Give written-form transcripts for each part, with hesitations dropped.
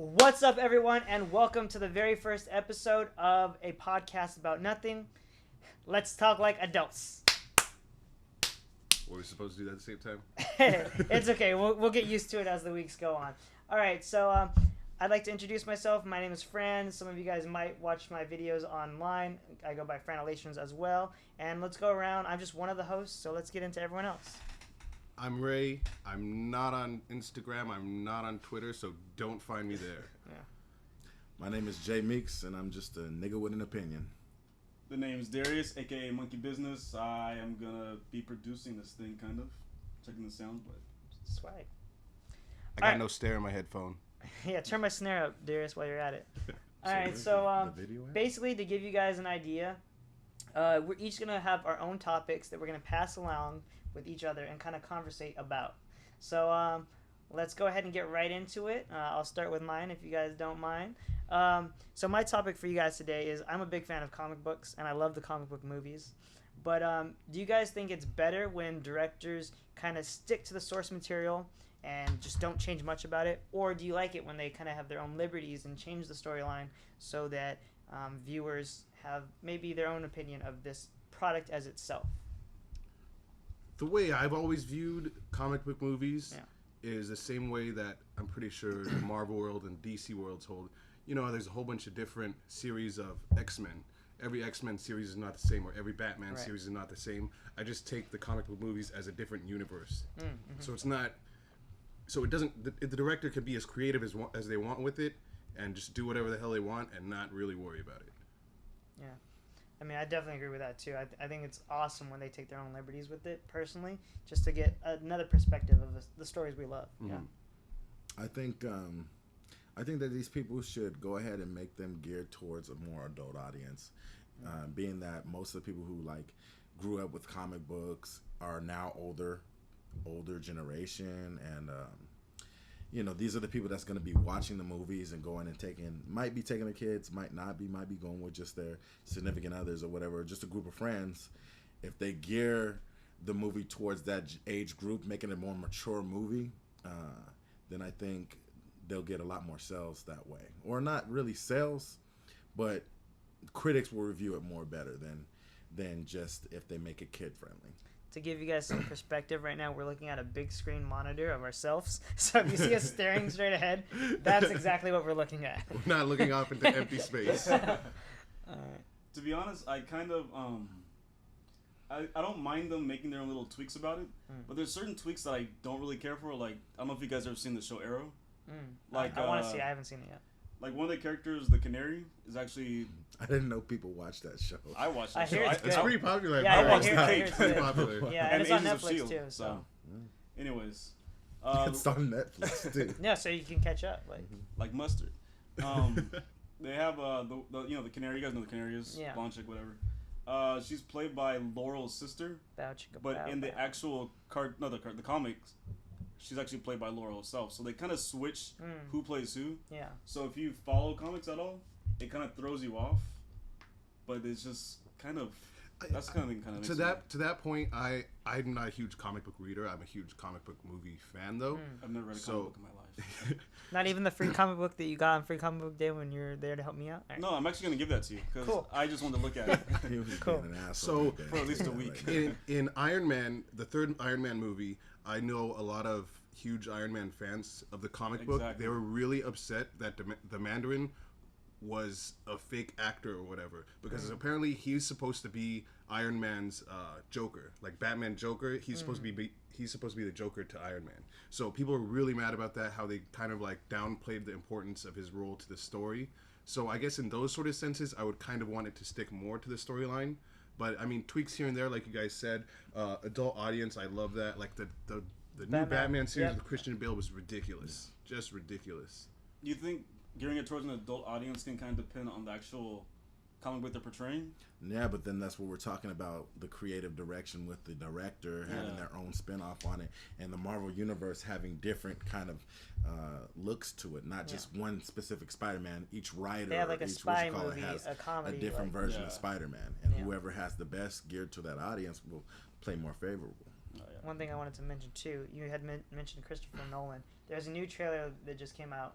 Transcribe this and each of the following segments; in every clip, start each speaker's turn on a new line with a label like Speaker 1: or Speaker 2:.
Speaker 1: What's up, everyone, and welcome to the very first episode of a podcast about nothing. Let's talk like adults.
Speaker 2: Were we supposed to do that at the same time?
Speaker 1: It's okay. We'll get used to it as the weeks go on. All right, so I'd like to introduce myself. My name is Fran. Some of you guys might watch my videos online. I go by franalations as well. And let's go around. I'm just one of the hosts, so let's get into everyone else.
Speaker 2: I'm Ray. I'm not on Instagram. I'm not on Twitter, so don't find me there.
Speaker 1: Yeah.
Speaker 3: My name is Jay Meeks, and I'm just a nigga with an opinion.
Speaker 4: The name is Darius, aka Monkey Business. I am gonna be producing this thing, kind of checking the sound, but
Speaker 1: Swag.
Speaker 2: I got no stare in my headphone.
Speaker 1: Yeah, turn my snare up, Darius, while you're at it. All right, so basically to give you guys an idea, we're each going to have our own topics that we're going to pass along with each other and kind of conversate about. So let's go ahead and get right into it. I'll start with mine if you guys don't mind. So my topic for you guys today is I'm a big fan of comic books, and I love the comic book movies. But do you guys think it's better when directors kind of stick to the source material and just don't change much about it? Or do you like it when they kind of have their own liberties and change the storyline so that viewers have maybe their own opinion of this product as itself?
Speaker 2: The way I've always viewed comic book movies is the same way that I'm pretty sure the Marvel world and DC worlds hold. You know, there's a whole bunch of different series of X-Men. Every X-Men series is not the same, or every Batman series is not the same. I just take the comic book movies as a different universe. So it's not... So it doesn't... The director can be as creative as they want with it and just do whatever the hell they want and not really worry about it.
Speaker 1: Yeah. I mean, I definitely agree with that, too. I think it's awesome when they take their own liberties with it, personally, just to get another perspective of the stories we love.
Speaker 2: Mm-hmm.
Speaker 1: Yeah.
Speaker 3: I think that these people should go ahead and make them geared towards a more adult audience, being that most of the people who grew up with comic books are now older generation, and these are the people that's going to be watching the movies and going and might be taking the kids, might not be, might be going with just their significant others or whatever, just a group of friends. If they gear the movie towards that age group, making it a more mature movie, then I think they'll get a lot more sales that way. Or not really sales, but critics will review it more better than just if they make it kid friendly.
Speaker 1: To give you guys some perspective, right now we're looking at a big screen monitor of ourselves. So if you see us staring straight ahead, that's exactly what we're looking at.
Speaker 2: We're not looking off into empty space.
Speaker 4: to be honest, I kind of I don't mind them making their own little tweaks about it, but there's certain tweaks that I don't really care for. Like, I don't know if you guys ever seen the show Arrow.
Speaker 1: Like, I want to see. I haven't seen it yet.
Speaker 4: Like, one of the characters, the Canary, is actually...
Speaker 3: I didn't know people watched that show.
Speaker 4: I watched that show.
Speaker 2: It's pretty popular.
Speaker 1: Yeah,
Speaker 4: I watched the
Speaker 1: Cape.
Speaker 4: Cape.
Speaker 2: Pretty popular.
Speaker 1: Yeah, and it's on
Speaker 4: Agents of
Speaker 1: Netflix
Speaker 4: S.H.I.E.L.D.,
Speaker 1: too. So.
Speaker 4: Anyways.
Speaker 3: It's on Netflix, too.
Speaker 1: Yeah, so you can catch up.
Speaker 4: Like mustard. They have the Canary. You guys know the Canary is?
Speaker 1: Yeah.
Speaker 4: Blonde chick, whatever. She's played by Laurel's sister. But in the actual the comics, she's actually played by Laurel herself. So they kind of switch who plays who.
Speaker 1: Yeah.
Speaker 4: So if you follow comics at all, it kind of throws you off. But it's just kind of... That's kind of
Speaker 2: to that point, I'm not a huge comic book reader. I'm a huge comic book movie fan, though.
Speaker 4: I've never read a comic book in my life.
Speaker 1: Not even the free comic book that you got on Free Comic Book Day when you're there to help me out? Right.
Speaker 4: No, I'm actually going to give that to you because
Speaker 1: Cool.
Speaker 4: I just wanted to look at it.
Speaker 3: He was
Speaker 1: Cool.
Speaker 3: being an asshole
Speaker 2: So,
Speaker 4: for at least a week.
Speaker 2: In Iron Man, the third Iron Man movie, I know a lot of huge Iron Man fans of the comic book. They were really upset that the Mandarin was a fake actor or whatever, because apparently he's supposed to be Iron Man's Joker, like Batman Joker. He's supposed to be the Joker to Iron Man. So people are really mad about that, how they kind of downplayed the importance of his role to the story. So I guess in those sort of senses, I would kind of want it to stick more to the storyline. But I mean, tweaks here and there, like you guys said. Adult audience, I love that. Like the new Batman series with Christian Bale was ridiculous, just ridiculous.
Speaker 4: You think gearing it towards an adult audience can kind of depend on the actual comic book they're portraying?
Speaker 3: Yeah, but then that's what we're talking about, the creative direction with the director having their own spin-off on it, and the Marvel Universe having different kind of looks to it, not just one specific Spider-Man. Each writer,
Speaker 1: they have like a
Speaker 3: each
Speaker 1: spy movie,
Speaker 3: has
Speaker 1: a comedy,
Speaker 3: a different version of Spider-Man, and whoever has the best geared to that audience will play more favorable.
Speaker 1: One thing I wanted to mention too, you had mentioned Christopher Nolan. There's a new trailer that just came out.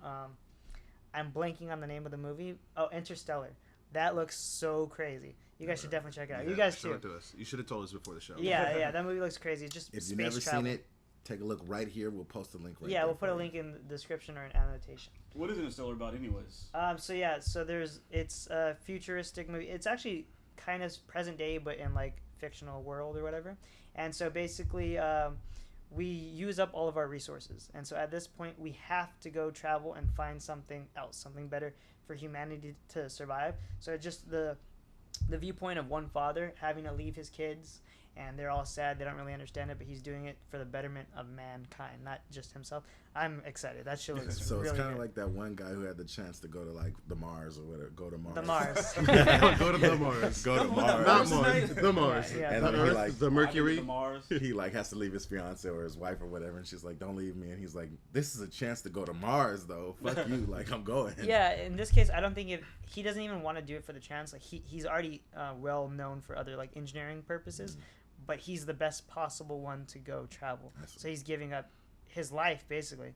Speaker 1: I'm blanking on the name of the movie. Oh, Interstellar. That looks so crazy. You guys should definitely check it out.
Speaker 2: Yeah,
Speaker 1: you guys
Speaker 2: show
Speaker 1: too.
Speaker 2: it to us. You should have told us before the show.
Speaker 1: Yeah, that movie looks crazy. It's just
Speaker 3: if
Speaker 1: space
Speaker 3: you've never
Speaker 1: travel.
Speaker 3: seen it, take a look right here. We'll post a link right
Speaker 1: Yeah,
Speaker 3: there
Speaker 1: we'll put a
Speaker 3: for you.
Speaker 1: link in the description or an annotation.
Speaker 4: What is Interstellar about, anyways?
Speaker 1: It's a futuristic movie. It's actually kind of present day, but in like fictional world or whatever. And so basically, we use up all of our resources, and so at this point, we have to go travel and find something else, something better for humanity to survive. So it's just the viewpoint of one father having to leave his kids, and they're all sad. They don't really understand it, but he's doing it for the betterment of mankind, not just himself. I'm excited. That shit looks
Speaker 3: So
Speaker 1: really
Speaker 3: it's kind of
Speaker 1: good.
Speaker 3: like that one guy who had the chance to go to like the Mars or whatever. Go to Mars.
Speaker 1: The Mars.
Speaker 2: Go to the Mars.
Speaker 3: Go to Mars.
Speaker 2: Not Mars. The Mars.
Speaker 1: Yeah,
Speaker 3: And
Speaker 2: the
Speaker 3: then he
Speaker 2: Earth,
Speaker 3: like
Speaker 2: the Mercury.
Speaker 4: The Mars.
Speaker 3: he like has to leave his fiance or his wife or whatever, and she's like, "Don't leave me." And he's like, "This is a chance to go to Mars, though. Fuck you. Like I'm going."
Speaker 1: Yeah, in this case, I don't think he doesn't even want to do it for the chance. Like he's already well known for other like engineering purposes, but he's the best possible one to go travel. So he's giving up his life basically.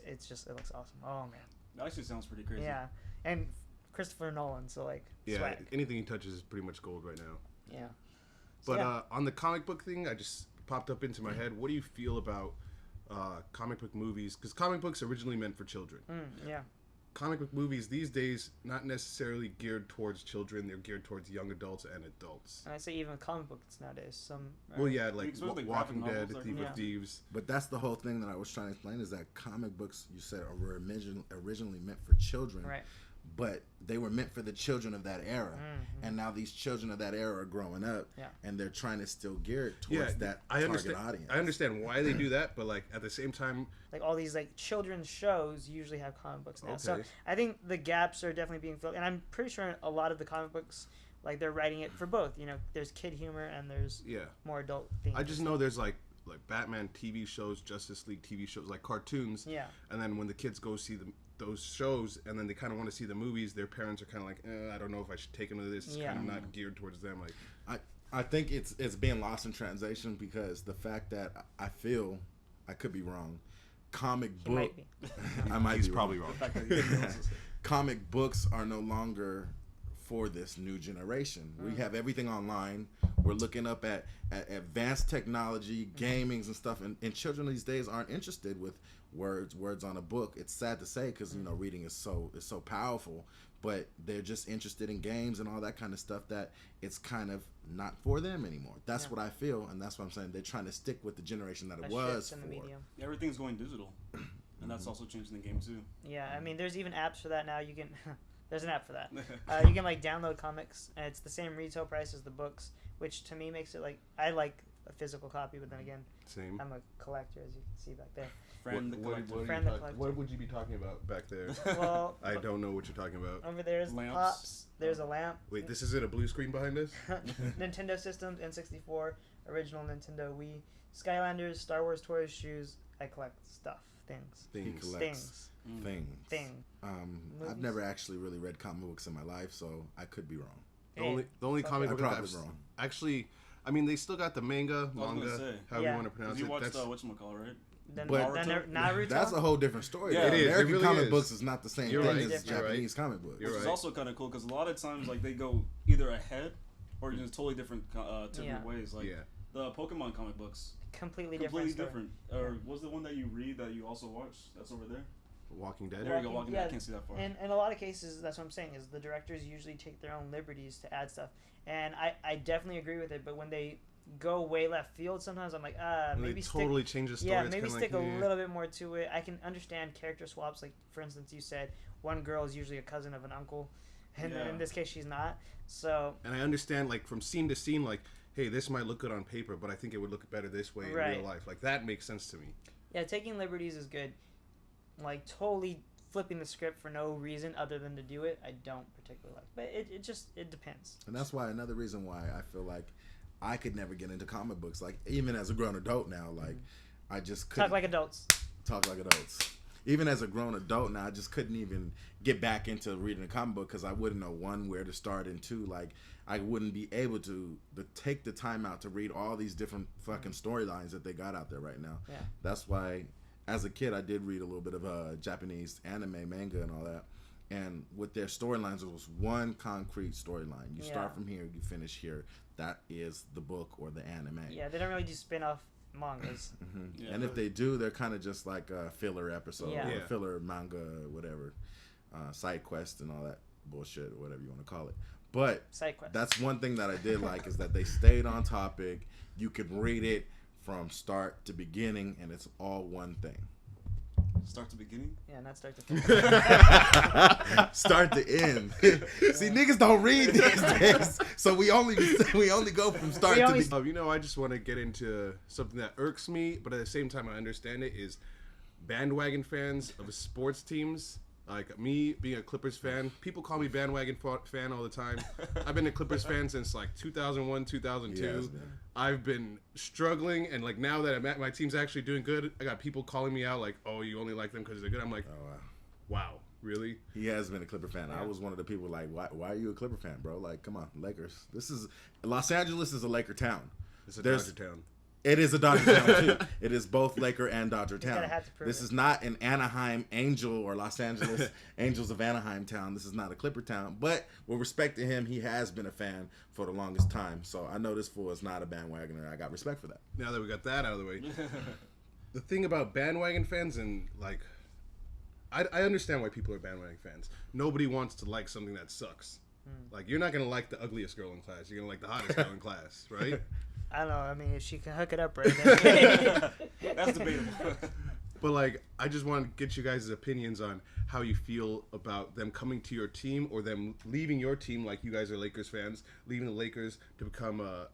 Speaker 1: It looks awesome. Oh man.
Speaker 4: That actually sounds pretty crazy.
Speaker 1: Yeah, and Christopher Nolan. So like
Speaker 2: Yeah,
Speaker 1: swag.
Speaker 2: anything he touches is pretty much gold right now.
Speaker 1: Yeah.
Speaker 2: But
Speaker 1: yeah.
Speaker 2: On the comic book thing, I just popped up into my head. What do you feel about comic book movies? Because comic books are originally meant for children.
Speaker 1: Yeah.
Speaker 2: Comic book movies these days not necessarily geared towards children. They're geared towards young adults and adults.
Speaker 1: And I say even comic books nowadays. Some.
Speaker 2: Well, yeah, like
Speaker 4: Especially graphic
Speaker 2: Walking Dead,
Speaker 4: novels,
Speaker 2: Thief
Speaker 1: yeah.
Speaker 2: of Thieves.
Speaker 3: But that's the whole thing that I was trying to explain is that comic books, you said, were originally meant for children.
Speaker 1: Right.
Speaker 3: But they were meant for the children of that era. And now these children of that era are growing up.
Speaker 1: Yeah.
Speaker 3: And they're trying to still gear it towards that target audience.
Speaker 2: I understand why they do that, but like at the same time,
Speaker 1: Like all these like children's shows usually have comic books now. So
Speaker 2: Okay.
Speaker 1: I think the gaps are definitely being filled, and I'm pretty sure a lot of the comic books, like they're writing it for both. You know, there's kid humor and there's more adult themes.
Speaker 2: I just know there's like Batman TV shows, Justice League TV shows, like cartoons.
Speaker 1: Yeah.
Speaker 2: And then when the kids go see those shows, and then they kind of want to see the movies, their parents are kind of like, I don't know if I should take them to this. It's kind of not geared towards them. Like,
Speaker 3: I think it's being lost in translation because the fact that I feel, I could be wrong, comic book.
Speaker 1: Might be.
Speaker 3: I might
Speaker 2: he's
Speaker 3: be
Speaker 2: probably
Speaker 3: wrong.
Speaker 2: wrong.
Speaker 3: Comic books are no longer for this new generation. We have everything online. We're looking up at advanced technology, gamings and stuff, and children these days aren't interested with words on a book. It's sad to say because reading is so powerful, but they're just interested in games and all that kind of stuff that it's kind of not for them anymore. That's what I feel, and that's what I'm saying. They're trying to stick with the generation that it was
Speaker 1: in
Speaker 3: for.
Speaker 1: the medium.
Speaker 4: Everything's going digital, and that's also changing the game too.
Speaker 1: Yeah, I mean, there's even apps for that now. You can, there's an app for that. You can like download comics, and it's the same retail price as the books, which to me makes it like I like a physical copy, but then again,
Speaker 2: Same.
Speaker 1: I'm a collector, as you can see back there.
Speaker 2: What would you be talking about back there?
Speaker 1: Well,
Speaker 2: I don't know what you're talking about.
Speaker 1: over there's
Speaker 4: Lamps.
Speaker 1: pops. There's a lamp.
Speaker 2: Wait, this isn't a blue screen behind us?
Speaker 1: Nintendo systems, N64, original Nintendo Wii, Skylanders, Star Wars toys, shoes. I collect stuff, things.
Speaker 3: He
Speaker 2: Things.
Speaker 3: collects things.
Speaker 1: Thing.
Speaker 3: I've
Speaker 1: Movies.
Speaker 3: never actually really read comic books in my life, so I could be wrong.
Speaker 2: The only comic book
Speaker 3: probably
Speaker 2: I've
Speaker 3: wrong.
Speaker 2: actually, I mean, they still got the manga,
Speaker 4: say.
Speaker 2: however
Speaker 1: Yeah.
Speaker 2: you want to pronounce
Speaker 4: You
Speaker 2: it.
Speaker 4: watched
Speaker 2: That's
Speaker 4: whatchamacallit, right?
Speaker 1: Then,
Speaker 3: But-
Speaker 1: then Naruto.
Speaker 3: That's a whole different story.
Speaker 4: Yeah,
Speaker 3: though.
Speaker 4: it is.
Speaker 2: It
Speaker 3: American
Speaker 2: really
Speaker 3: comic
Speaker 2: is.
Speaker 3: books is not the same
Speaker 2: You're
Speaker 3: thing
Speaker 2: right.
Speaker 3: as
Speaker 1: You're
Speaker 3: Japanese comic books.
Speaker 2: You're
Speaker 4: Which is
Speaker 2: right.
Speaker 4: also kind of cool because a lot of times like they go either ahead or just totally different ways. Like the Pokemon comic books,
Speaker 1: completely
Speaker 4: completely
Speaker 1: different.
Speaker 4: Or was the one that you read that you also watched? That's over there.
Speaker 2: Walking Dead.
Speaker 4: There you go. Walking Dead.
Speaker 1: Yeah.
Speaker 4: I can't see that far.
Speaker 1: And in a lot of cases, that's what I'm saying, is the directors usually take their own liberties to add stuff. And I definitely agree with it, but when they go way left field, sometimes I'm like, maybe
Speaker 2: they
Speaker 1: stick,
Speaker 2: totally change the story.
Speaker 1: yeah,
Speaker 2: It's
Speaker 1: maybe
Speaker 2: kinda
Speaker 1: stick
Speaker 2: like,
Speaker 1: a little bit more to it. I can understand character swaps, like for instance, you said one girl is usually a cousin of an uncle, and
Speaker 4: Yeah.
Speaker 1: in this case, she's not. So
Speaker 2: And I understand, like, from scene to scene, like, hey, this might look good on paper, but I think it would look better this way in
Speaker 1: Right.
Speaker 2: real life. Like, that makes sense to me.
Speaker 1: yeah, taking liberties is good. Like totally flipping the script for no reason other than to do it, I don't particularly like. But it depends.
Speaker 3: And that's why another reason why I feel like I could never get into comic books. Like even as a grown adult now, like I just couldn't
Speaker 1: Talk like adults.
Speaker 3: talk like adults. Even as a grown adult now, I just couldn't even get back into reading a comic book because I wouldn't know one, where to start, and two, like I wouldn't be able to take the time out to read all these different fucking storylines that they got out there right now.
Speaker 1: Yeah.
Speaker 3: That's why, as a kid, I did read a little bit of Japanese anime, manga, and all that. And with their storylines, it was one concrete storyline. You start from here, you finish here. That is the book or the anime.
Speaker 1: Yeah, they don't really do spin-off mangas.
Speaker 3: Yeah, and if they do, they're kind of just like a filler episode or filler manga, whatever, side quest and all that bullshit or whatever you want to call it. But that's one thing that I did like is that they stayed on topic. You could read it from start to beginning, and it's all one thing.
Speaker 4: Start to beginning?
Speaker 1: Yeah, not start to finish.
Speaker 3: Start to end. See, niggas don't read these days, so we only go from start to beginning.
Speaker 2: You know, I just want to get into something that irks me, but at the same time I understand it, is bandwagon fans of sports teams. Like me being a Clippers fan, people call me bandwagon fan all the time. I've been a Clippers fan since like 2001, 2002. Yes, I've been struggling, and like now that my team's actually doing good, I got people calling me out like, "Oh, you only like them because they're good." I'm like, "Oh wow, really?"
Speaker 3: He has been a Clipper fan. Yeah. I was one of the people like, "Why are you a Clipper fan, bro? Like, come on, Lakers. Los Angeles is a Laker town.
Speaker 2: It's a Dodger town."
Speaker 3: It is a Dodger town too. It is both Laker and Dodger town. This is not an Anaheim Angel or Los Angeles Angels of Anaheim town. This is not a Clipper town. But with respect to him, he has been a fan for the longest time. So I know this fool is not a bandwagoner. I got respect for that.
Speaker 2: Now that we got that out of the way, the thing about bandwagon fans and like, I understand why people are bandwagon fans. Nobody wants to like something that sucks. Like you're not gonna like the ugliest girl in class. You're gonna like the hottest girl in class, right?
Speaker 1: I don't know. I mean, if she can hook it up right then.
Speaker 4: That's debatable.
Speaker 2: But, like, I just want to get you guys' opinions on how you feel about them coming to your team or them leaving your team, like you guys are Lakers fans, leaving the Lakers to become a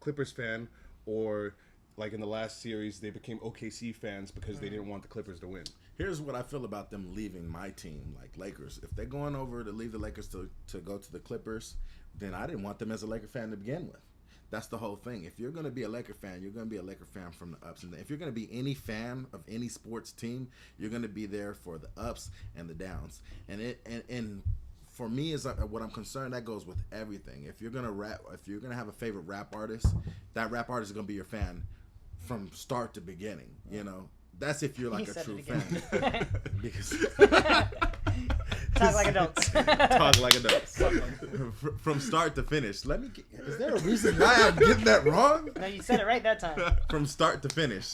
Speaker 2: Clippers fan, or, like, in the last series, they became OKC fans because they didn't want the Clippers to win.
Speaker 3: Here's what I feel about them leaving my team, like Lakers. If they're going over to leave the Lakers to go to the Clippers, then I didn't want them as a Laker fan to begin with. That's the whole thing. If you're going to be a Laker fan, you're going to be a Laker fan from the ups and downs. If you're going to be any fan of any sports team, you're going to be there for the ups and the downs. And for me, is what I'm concerned, that goes with everything. If you're going to rap, if you're going to have a favorite rap artist, that rap artist is going to be your fan from start to beginning. You know, that's if you're like a true fan. Because
Speaker 1: talk like adults.
Speaker 3: Talk like adults. From start to finish. Is there a reason why I'm getting that wrong?
Speaker 1: No, you said it right that time.
Speaker 3: From start to finish.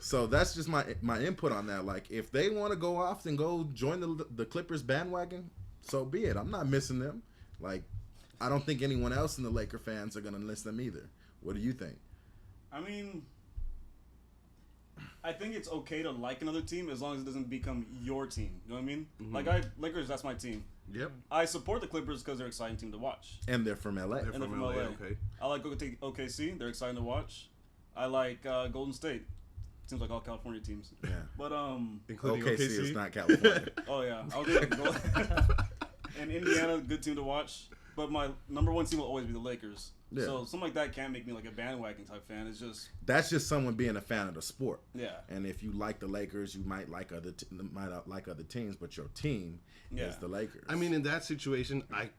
Speaker 3: So that's just my input on that. Like, if they want to go off and go join the Clippers bandwagon, so be it. I'm not missing them. Like, I don't think anyone else in the Laker fans are going to miss them either. What do you think?
Speaker 4: I mean, I think it's okay to like another team as long as it doesn't become your team. You know what I mean? Mm-hmm. Like, Lakers, that's my team.
Speaker 2: Yep.
Speaker 4: I support the Clippers because they're an exciting team to watch.
Speaker 3: And they're from LA.
Speaker 2: They're from LA. Okay.
Speaker 4: I like OKC. They're exciting to watch. I like Golden State. Seems like all California teams.
Speaker 3: Yeah.
Speaker 4: But
Speaker 2: including
Speaker 3: OKC is not California.
Speaker 4: Oh yeah. And Indiana, good team to watch. But my number one team will always be the Lakers. Yeah. So something like that can't make me like a bandwagon type fan. It's just
Speaker 3: that's just someone being a fan of the sport.
Speaker 4: Yeah.
Speaker 3: And if you like the Lakers, you might like other teams, but your team is the Lakers.
Speaker 2: I mean, in that situation, I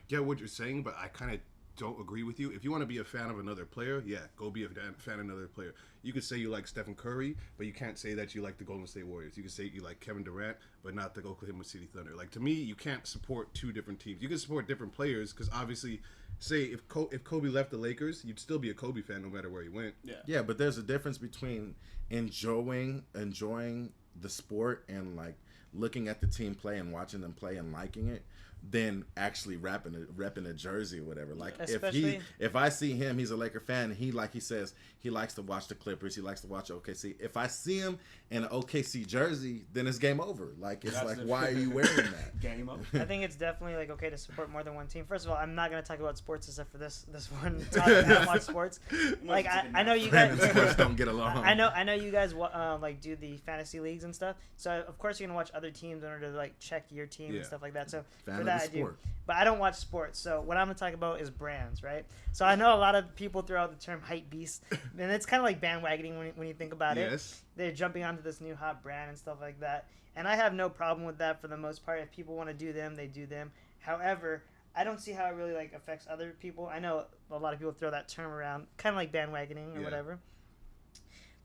Speaker 2: get what you're saying, but I kind of don't agree with you. If you want to be a fan of another player, yeah, go be a fan of another player. You could say you like Stephen Curry, but you can't say that you like the Golden State Warriors. You could say you like Kevin Durant, but not the Oklahoma City Thunder. Like, to me, you can't support two different teams. You can support different players because obviously, say if Kobe left the Lakers, you'd still be a Kobe fan no matter where he went.
Speaker 3: Yeah, but there's a difference between enjoying the sport and like looking at the team play and watching them play and liking it, than actually repping a jersey or whatever. Like, if I see him, he's a Laker fan. He, like he says, he likes to watch the Clippers. He likes to watch OKC. If I see him in an OKC jersey, then it's game over. Like, it's like, why are you wearing that?
Speaker 4: Game over.
Speaker 1: I think it's definitely like okay to support more than one team. First of all, I'm not gonna talk about sports except for this one topic. I don't watch sports. Like, I know you guys
Speaker 3: sports don't get along.
Speaker 1: I know you guys like do the fantasy leagues and stuff. So of course you're gonna watch other teams in order to like check your team and stuff like that. So for that I do. But I don't watch sports. So what I'm gonna talk about is brands, right? So I know a lot of people throw out the term hype beast, and it's kind of like bandwagoning when you think about it. They're jumping onto this new hot brand and stuff like that. And I have no problem with that for the most part. If people want to do them, they do them. However, I don't see how it really like affects other people. I know a lot of people throw that term around, kind of like bandwagoning or whatever.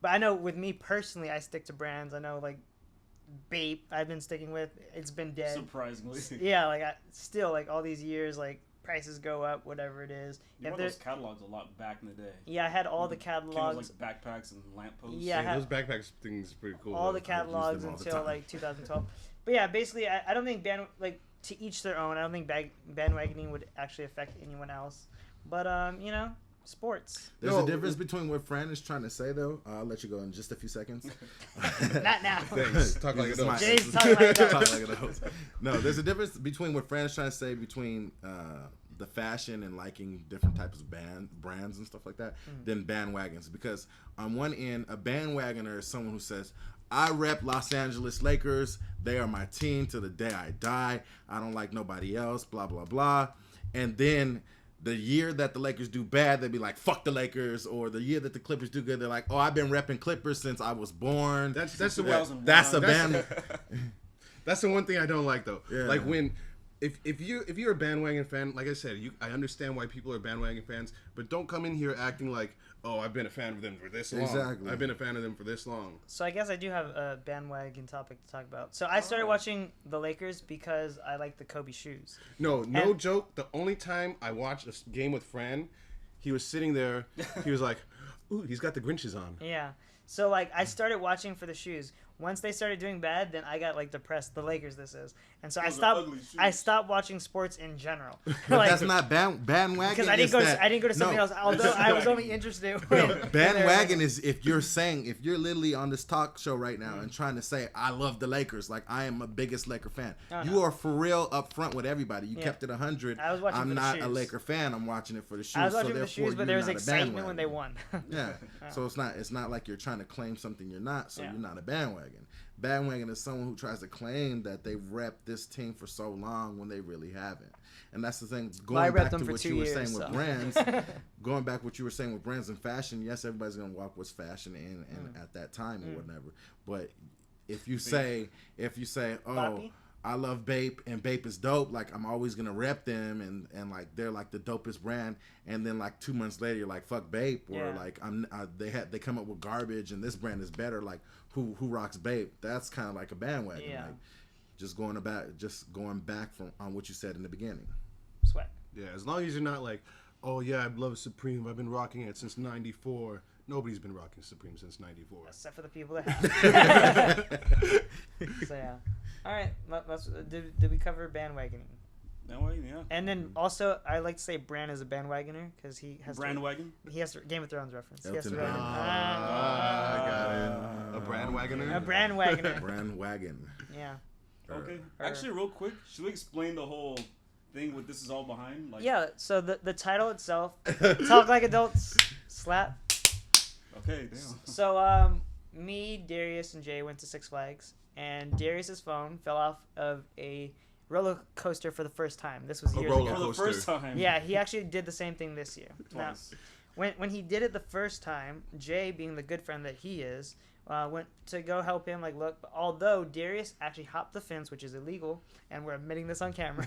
Speaker 1: But I know with me personally, I stick to brands. I know like Bape I've been sticking with. It's been dead.
Speaker 4: Surprisingly.
Speaker 1: Yeah, like still like all these years, like prices go up, whatever it is.
Speaker 4: You bought those catalogs a lot back in the day.
Speaker 1: Yeah, I had all the catalogs.
Speaker 4: Like backpacks and lampposts.
Speaker 1: Yeah,
Speaker 2: those backpacks things are pretty cool.
Speaker 1: All the catalogs until like 2012. But yeah, basically, I don't think to each their own. I don't think bandwagoning would actually affect anyone else. But sports.
Speaker 3: There's a difference between what Fran is trying to say, though. I'll let you go in just a few seconds.
Speaker 1: Not now.
Speaker 2: Thanks. Talk like adults.
Speaker 1: Jay's talking like adults.
Speaker 3: No, there's a difference between what Fran is trying to say between the fashion and liking different types of brands and stuff like that than bandwagons. Because on one end, a bandwagoner is someone who says, I rep Los Angeles Lakers. They are my team to the day I die. I don't like nobody else, blah, blah, blah. And then the year that the Lakers do bad, they'd be like, fuck the Lakers. Or the year that the Clippers do good, they're like, oh, I've been repping Clippers since I was born.
Speaker 2: That's
Speaker 3: a band.
Speaker 2: That's the one thing I don't like, though.
Speaker 3: Yeah.
Speaker 2: Like when... If you're a bandwagon fan, like I said, I understand why people are bandwagon fans, but don't come in here acting like, oh, I've been a fan of them for this long.
Speaker 3: Exactly.
Speaker 2: I've been a fan of them for this long.
Speaker 1: So I guess I do have a bandwagon topic to talk about. So I started watching the Lakers because I like the Kobe shoes.
Speaker 2: No joke. The only time I watched a game with Fran, he was sitting there. He was like, ooh, he's got the Grinches on.
Speaker 1: Yeah. So like I started watching for the shoes. Once they started doing bad, then I got like depressed. The Lakers, this is, and so I stopped watching sports in general.
Speaker 3: Like, that's not bandwagon.
Speaker 1: Because I didn't go to something else. Although I was only interested.
Speaker 3: Bandwagon is if you're literally on this talk show right now and trying to say I love the Lakers, like I am a biggest Laker fan. You are for real up front with everybody. You kept it 100.
Speaker 1: I was watching
Speaker 3: I'm
Speaker 1: for the
Speaker 3: not
Speaker 1: shoes.
Speaker 3: A Laker fan. I'm watching it for the shoes.
Speaker 1: I was watching for the shoes, but there was excitement when they won.
Speaker 3: Yeah. So it's not like you're trying to claim something you're not. So you're not a bandwagon. Bandwagon is someone who tries to claim that they've repped this team for so long when they really haven't. And that's the thing. Going back to what you were saying with brands, going back what you were saying with brands and fashion. Yes, everybody's gonna walk what's fashion and at that time or whatever. But if you say, oh,
Speaker 1: Poppy?
Speaker 3: I love Bape and Bape is dope, like I'm always gonna rep them and like they're like the dopest brand, and then like 2 months later you're like fuck Bape, or like they come up with garbage and this brand is better, like who rocks Bape? That's kind of like a bandwagon, like just going back from on what you said in the beginning.
Speaker 1: Sweat.
Speaker 2: Yeah, as long as you're not like, oh yeah, I love Supreme, I've been rocking it since '94. Nobody's been rocking Supreme since '94.
Speaker 1: Except for the people that have. So yeah. All right. Did we cover bandwagoning?
Speaker 4: Bandwagon, yeah.
Speaker 1: And then also, I like to say Bran is a bandwagoner because he has
Speaker 4: Bandwagon.
Speaker 1: He has to, Game of Thrones reference.
Speaker 3: Elton
Speaker 1: He has to
Speaker 2: I got it. A bandwagoner.
Speaker 1: A bandwagoner.
Speaker 3: Bandwagon.
Speaker 1: Yeah.
Speaker 4: Okay. Actually, real quick, should we explain the whole thing? What this is all behind? Like,
Speaker 1: yeah. So the title itself, Talk Like Adults, slap.
Speaker 4: Okay. Damn.
Speaker 1: So me, Darius, and Jay went to Six Flags, and Darius's phone fell off of a roller coaster for the first time. This was years ago.
Speaker 4: For the first time.
Speaker 1: Yeah, he actually did the same thing this year.
Speaker 4: Twice.
Speaker 1: Now, when he did it the first time, Jay, being the good friend that he is, went to go help him. Like, look, although Darius actually hopped the fence, which is illegal, and we're admitting this on camera,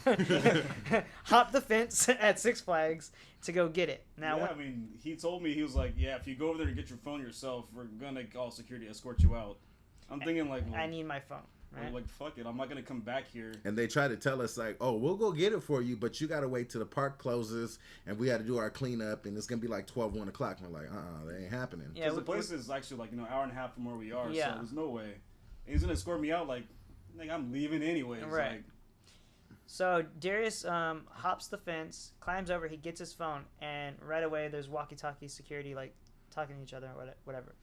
Speaker 1: hopped the fence at Six Flags to go get it. Now,
Speaker 4: I mean, he told me, he was like, yeah, if you go over there and get your phone yourself, we're gonna call security, escort you out. I'm thinking like, well,
Speaker 1: I need my phone. Right?
Speaker 4: Like, fuck it, I'm not gonna come back here.
Speaker 3: And they try to tell us like, oh, we'll go get it for you, but you gotta wait till the park closes, and we got to do our cleanup, and it's gonna be like 12, 1 o'clock. And we're like, that ain't happening.
Speaker 4: Yeah, the place is actually like, an hour and a half from where we are,
Speaker 1: yeah.
Speaker 4: so there's no way. And he's gonna escort me out like I'm leaving anyways.
Speaker 1: Right.
Speaker 4: Like,
Speaker 1: so Darius hops the fence, climbs over, he gets his phone, and right away there's walkie-talkie security like talking to each other or whatever.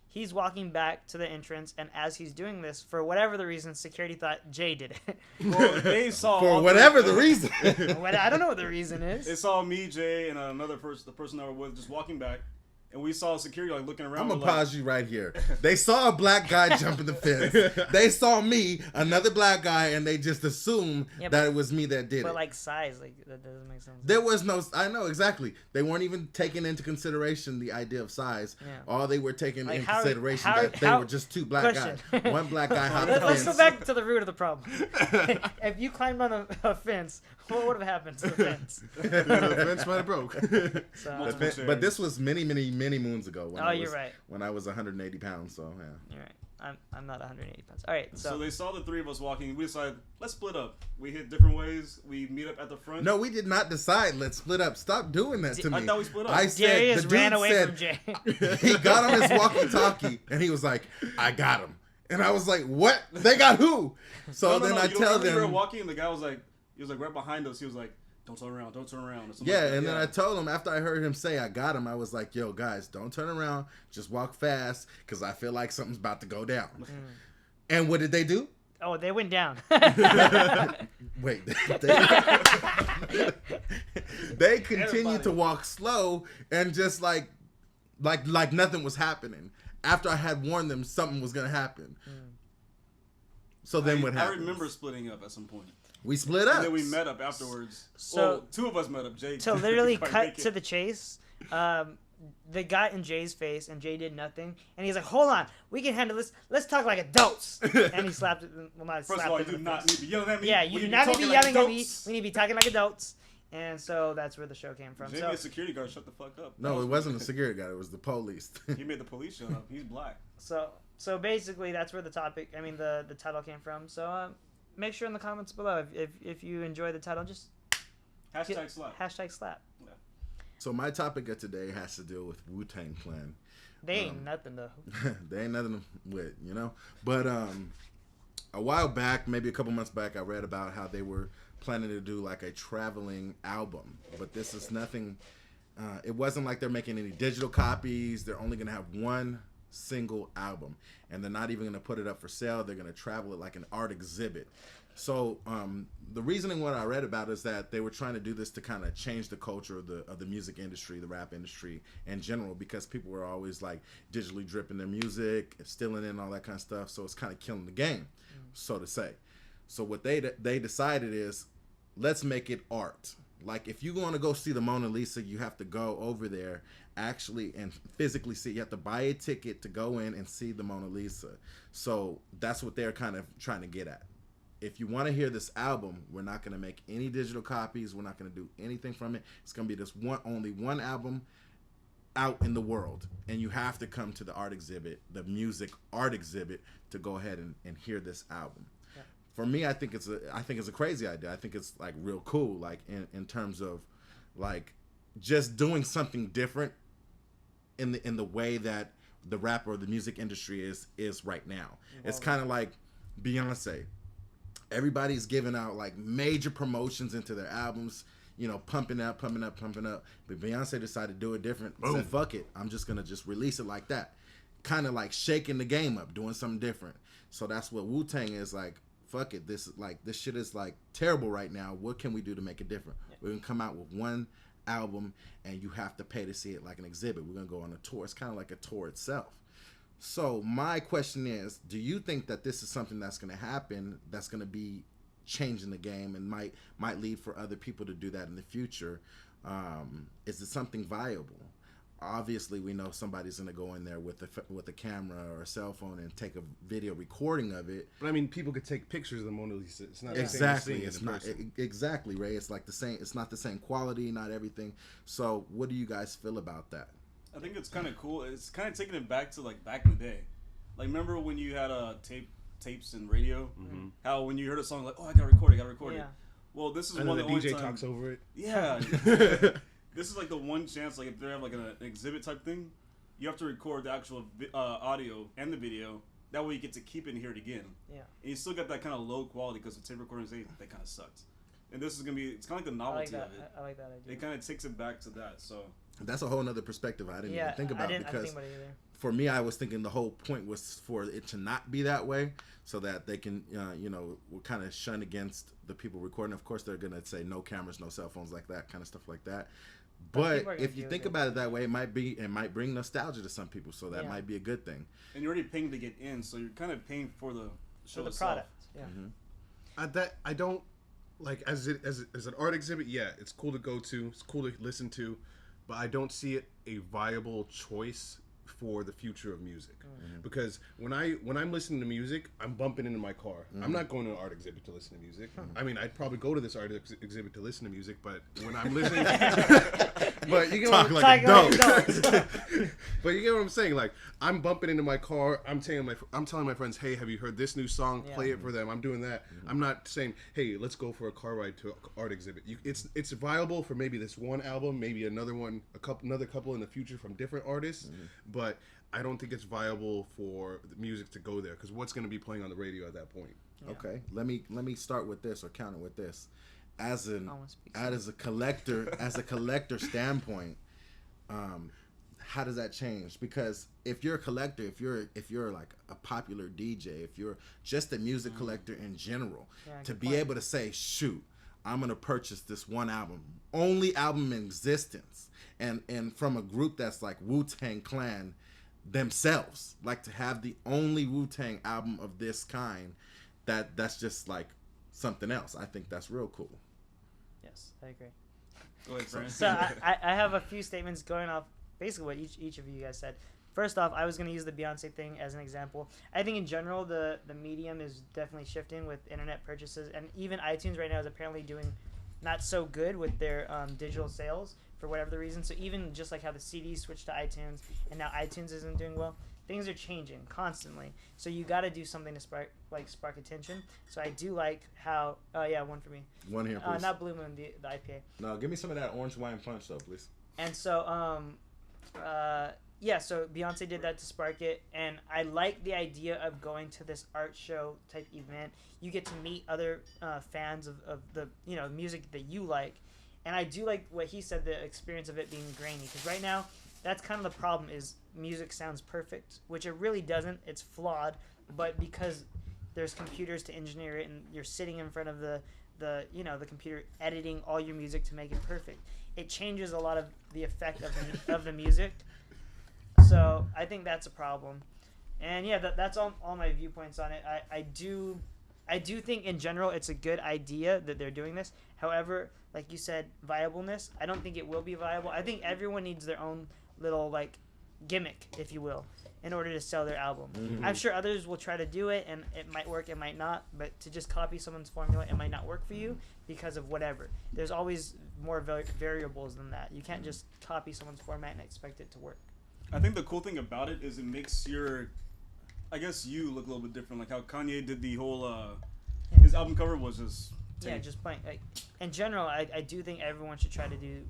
Speaker 1: He's walking back to the entrance, and as he's doing this, for whatever the reason, security thought Jay did it.
Speaker 4: Well, they saw
Speaker 3: for whatever the reason.
Speaker 1: I don't know what the reason is.
Speaker 4: They saw me, Jay, and another person, the person that we're with, just walking back. And we saw security like looking around.
Speaker 3: I'm gonna pause you right here. They saw a black guy jumping the fence. They saw me, another black guy, and they just assumed that it was me that did it.
Speaker 1: But like size, like that doesn't make sense.
Speaker 3: There was no. I know exactly. They weren't even taking into consideration the idea of size.
Speaker 1: Yeah.
Speaker 3: All they were taking
Speaker 1: like
Speaker 3: into consideration that they were just two black guys. One black guy hopped the
Speaker 1: Let's
Speaker 3: fence.
Speaker 1: go back to the root of the problem. If you climbed on a fence, what would have happened to the fence?
Speaker 2: The fence might have broke.
Speaker 1: So,
Speaker 3: But this was many many moons ago.
Speaker 1: You're right.
Speaker 3: When I was 180 pounds, so yeah.
Speaker 1: You're right. I'm not 180 pounds. All right,
Speaker 4: so they saw the three of us walking. We decided, let's split up. We hit different ways. We meet up at the front.
Speaker 3: No, we did not decide. Let's split up. Stop doing that to me.
Speaker 4: I thought we split up.
Speaker 3: I said
Speaker 1: Darius
Speaker 3: the dude
Speaker 1: ran away
Speaker 3: said,
Speaker 1: from Jay.
Speaker 3: He got on his walkie-talkie and he was like, "I got him." And I was like, "What? They got who?" So then I tell them.
Speaker 4: We were walking, and the guy was like right behind us. He was like, "Don't turn around, don't turn around."
Speaker 3: Yeah, like and then I told him after I heard him say I got him, I was like, "Yo, guys, don't turn around. Just walk fast, because I feel like something's about to go down." And what did they do?
Speaker 1: Oh, they went down.
Speaker 3: Wait, they continued to walk slow and just like nothing was happening. After I had warned them something was gonna happen. So then what happened?
Speaker 4: I remember splitting up at some point.
Speaker 3: We split up.
Speaker 4: And then we met up afterwards.
Speaker 1: So
Speaker 4: two of us met up. Jay.
Speaker 1: To literally cut to the chase, the guy in Jay's face, and Jay did nothing. And he's like, "Hold on, we can handle this. Let's talk like adults." And he slapped it. Well, not
Speaker 4: First of all, you do not need to be yelling at me.
Speaker 1: Yeah, you do not need to be yelling at me. We need to be talking like adults. And so that's where the show came from.
Speaker 4: Jay made a security guard shut the fuck up.
Speaker 3: No, it wasn't a security guard. It was the police.
Speaker 4: He made the police shut up. He's black.
Speaker 1: So basically, that's where the title came from. So make sure in the comments below if you enjoy the title, just
Speaker 4: #slap.
Speaker 1: #slap.
Speaker 4: Yeah.
Speaker 3: So my topic of today has to deal with Wu-Tang Clan.
Speaker 1: They ain't nothing though.
Speaker 3: They ain't nothing with, you know. But a while back, maybe a couple months back, I read about how they were planning to do like a traveling album. But this is nothing. It wasn't like they're making any digital copies. They're only gonna have one single album, and they're not even going to put it up for sale. They're going to travel it like an art exhibit. So the reasoning what I read about is that they were trying to do this to kind of change the culture of the music industry, the rap industry in general, because people were always like digitally dripping their music, stealing it and all that kind of stuff. So it's kind of killing the game, so to say. So what they decided is, let's make it art. Like, if you want to go see the Mona Lisa, you have to go over there actually and physically see. You have to buy a ticket to go in and see the Mona Lisa. So that's what they're kind of trying to get at. If you want to hear this album, we're not going to make any digital copies. We're not going to do anything from it. It's going to be this only one album out in the world. And you have to come to the art exhibit, the music art exhibit, to go ahead and hear this album. For me, I think it's a crazy idea. I think it's like real cool, like in terms of like just doing something different in the way that the rap or the music industry is right now. It's kind of like Beyonce. Everybody's giving out like major promotions into their albums, you know, pumping up. But Beyonce decided to do it different.
Speaker 2: Boom.
Speaker 3: Said, fuck it, I'm just gonna just release it like that. Kind of like shaking the game up, doing something different. So that's what Wu-Tang is like. Fuck it, this shit is like terrible right now. What can we do to make it different? We're gonna come out with one album, and you have to pay to see it like an exhibit. We're gonna go on a tour. It's kind of like a tour itself. So my question is, do you think that this is something that's gonna happen, that's gonna be changing the game, and might lead for other people to do that in the future? Is it something viable? Obviously, we know somebody's gonna go in there with a camera or a cell phone and take a video recording of it.
Speaker 2: But I mean, people could take pictures of the Mona Lisa. It's not
Speaker 3: exactly. It's not exactly, Ray. It's like the same. It's not the same quality, not everything. So, what do you guys feel about that?
Speaker 4: I think it's kind of cool. It's kind of taking it back to like back in the day. Like, remember when you had tapes and radio? Mm-hmm. How when you heard a song, like, oh, I gotta record it. Well, this is one of the
Speaker 2: DJ
Speaker 4: time,
Speaker 2: talks over it.
Speaker 4: Yeah. This is like the one chance, like if they have like an exhibit type thing, you have to record the actual audio and the video. That way you get to keep it and hear it again. Yeah. And you still got that kind of low quality because the tape recordings, they kind of sucked. And this is going to be, it's kind of like the novelty of it.
Speaker 1: I like that idea.
Speaker 4: It kind of takes it back to that, so.
Speaker 3: That's a whole nother perspective I didn't even think about.
Speaker 1: I didn't think about it either.
Speaker 3: For me, I was thinking the whole point was for it to not be that way, so that they can, will kind of shun against the people recording. Of course, they're going to say no cameras, no cell phones, like that, kind of stuff like that. But if you think about it that way, it might bring nostalgia to some people, so that might be a good thing.
Speaker 4: And you're already paying to get in, so you're kind of paying for the show
Speaker 1: for the
Speaker 4: itself.
Speaker 1: product. Yeah.
Speaker 2: Mm-hmm. I don't like as an art exhibit. Yeah, it's cool to go to. It's cool to listen to, but I don't see it a viable choice for the future of music. Because when I'm listening to music, I'm bumping into my car. I'm not going to an art exhibit to listen to music. I mean, I'd probably go to this art exhibit to listen to music, but when I'm listening, but you get what but you get what I'm saying. Like, I'm bumping into my car. I'm telling my friends, hey, have you heard this new song? Play it for them. I'm doing that. I'm not saying, hey, let's go for a car ride to an art exhibit. It's viable for maybe this one album, maybe another couple in the future from different artists, but I don't think it's viable for the music to go there, because what's going to be playing on the radio at that point?
Speaker 3: Okay, let me start with this, or counter with this. As a collector standpoint, how does that change? Because if you're a collector, if you're like a popular DJ, if you're just a music collector in general, to be able to say, shoot, I'm gonna purchase this one album, only album in existence, and from a group that's like Wu-Tang Clan themselves, like, to have the only Wu-Tang album of this kind, that's just like something else. I think that's real cool.
Speaker 1: Yes, I agree.
Speaker 4: Go ahead, Frank.
Speaker 1: So I have a few statements going off basically what each of you guys said. First off, I was going to use the Beyonce thing as an example. I think in general the medium is definitely shifting with internet purchases, and even iTunes right now is apparently doing not so good with their digital sales for whatever the reason. So even just like how the CDs switched to iTunes and now iTunes isn't doing well, things are changing constantly. So you got to do something to spark attention. So I do like how one for me.
Speaker 3: One here, please.
Speaker 1: Not Blue Moon, the IPA.
Speaker 3: No, give me some of that orange wine punch though, please.
Speaker 1: And so so Beyonce did that to spark it, and I like the idea of going to this art show type event. You get to meet other fans of the music that you like, and I do like what he said, the experience of it being grainy, because right now that's kind of the problem, is music sounds perfect, which it really doesn't. It's flawed, but because there's computers to engineer it, and you're sitting in front of the computer editing all your music to make it perfect, it changes a lot of the effect of the music. So I think that's a problem. And yeah, that's all my viewpoints on it. I do think in general it's a good idea that they're doing this. However, like you said, viableness, I don't think it will be viable. I think everyone needs their own little like gimmick, if you will, in order to sell their album. I'm sure others will try to do it, and it might work, it might not, but to just copy someone's formula, it might not work for you because of whatever. There's always more variables than that. You can't just copy someone's format and expect it to work.
Speaker 4: I think the cool thing about it is it makes you look a little bit different. Like how Kanye did the whole, his album cover was just tape.
Speaker 1: Yeah, just plain. Like, in general, I do think everyone should try to do,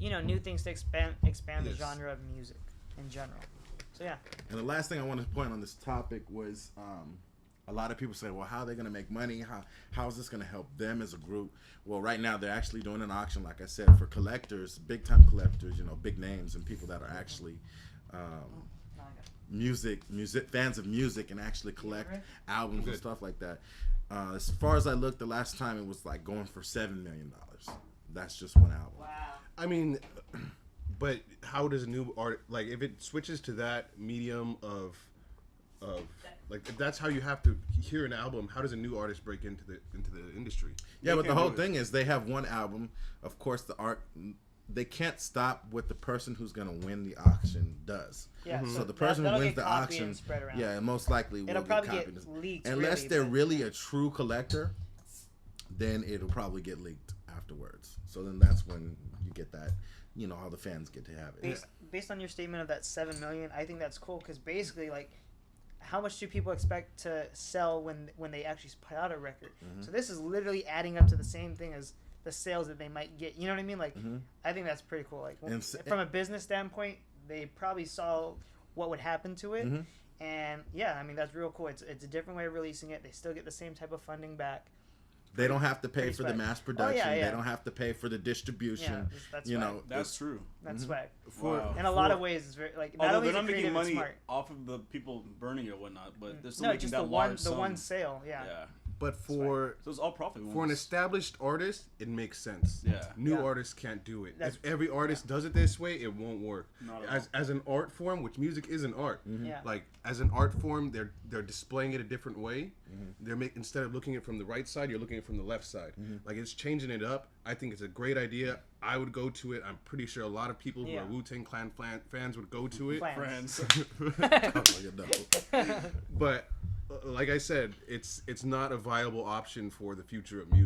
Speaker 1: new things to expand the genre of music in general. So yeah.
Speaker 3: And the last thing I want to point on this topic was, a lot of people say, well, how are they going to make money? How is this going to help them as a group? Well, right now they're actually doing an auction, like I said, for collectors, big-time collectors, big names and people that are actually music fans of music and actually collect albums and stuff like that. As far as I looked, the last time it was like going for $7 million. That's just one album.
Speaker 1: Wow.
Speaker 2: I mean, but how does a new art, like, if it switches to that medium of like, if that's how you have to hear an album, how does a new artist break into the industry?
Speaker 3: Yeah, but the whole thing is they have one album. Of course, the art, they can't stop what the person who's going to win the auction does.
Speaker 1: Yeah,
Speaker 3: so the person who wins the auction, most likely will get copied.
Speaker 1: Leaked,
Speaker 3: unless they're really a true collector, then it'll probably get leaked afterwards. So then that's when you get that, all the fans get to have it.
Speaker 1: Based on your statement of that $7 million, I think that's cool, because basically, like, how much do people expect to sell when they actually put out a record? So this is literally adding up to the same thing as the sales that they might get. You know what I mean? Like, I think that's pretty cool. Like, from a business standpoint, they probably saw what would happen to it. And yeah, I mean, that's real cool. It's a different way of releasing it. They still get the same type of funding back.
Speaker 3: They don't have to pay for the mass production. They don't have to pay for the distribution.
Speaker 1: That's
Speaker 4: that's true.
Speaker 1: That's swag.
Speaker 4: Wow.
Speaker 1: In a lot of ways, it's very like.
Speaker 4: Although they're not making money off of the people burning it or whatnot, but they're still making
Speaker 1: just
Speaker 4: that
Speaker 1: the one sale. Yeah.
Speaker 2: But
Speaker 4: so it's all profit.
Speaker 2: For an established artist, it makes sense.
Speaker 4: Yeah.
Speaker 2: New artists can't do it. If every artist does it this way, it won't work. As an art form, which music is an art. Like, as an art form, they're displaying it a different way. They're instead of looking at it from the right side, you're looking at it from the left side. Like, it's changing it up. I think it's a great idea. I would go to it. I'm pretty sure a lot of people who are Wu-Tang Clan fans would go to it.
Speaker 1: Friends.
Speaker 2: But like I said, it's not a viable option for the future of music.